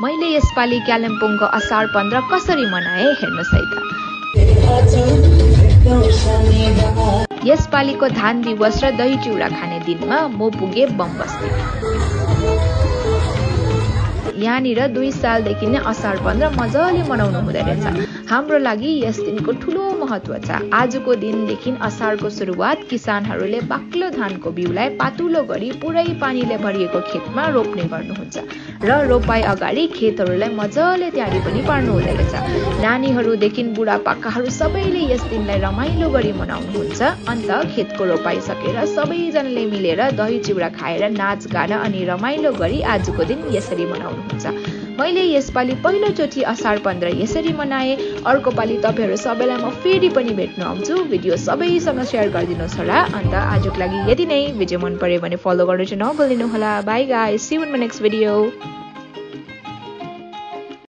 मैले यसपालि कालिम्पोङको असार 15 कसरी मनाए हेर्नुस् है त। यसपालिको धान दिवस र दही चिउरा खाने दिनमा म पुगे बमबस्ती। यहाँनिर 2 सालदेखि नै असार 15 मजाले मनाउनु हुँदै रहेछ। हाम्रो लागि यस दिनको ठुलो महत्व छ। आजको दिनदेखि असारको सुरुवात किसानहरूले बाक्लो धानको बिउलाई पातुलो गरी पुरै पानीले भरिएको खेतमा रोप्ने गर्नुहुन्छ र रोपाई अगाडि खेतहरूलाई मजाले तयारी पनि पार्नु हुँदै रहेछ। नानीहरूदेखि बुढापाकाहरू सबैले यस दिनलाई रमाइलो गरी मनाउनुहुन्छ। अन्त खेतको रोपाई सकेर सबैजनाले मिलेर दही चिउरा खाएर नाचगान अनि रमाइलो गरी आजको दिन यसरी मनाउनुहुन्छ। मैले यसपालि पहिलोचोटि असार 15 यसरी मनाएँ। अर्को पालि तपाईहरू सबैलाई म फेरि पनि भेट्न आउँछु। भिडियो सबैसँग सेयर गरिदिनुहोस् होला। अन्त आजको लागि यति नै। भिडियो मन पर्यो भने फलो गर्नु चाहिँ नभुल्नु होला। Bye guys, see you in my next video.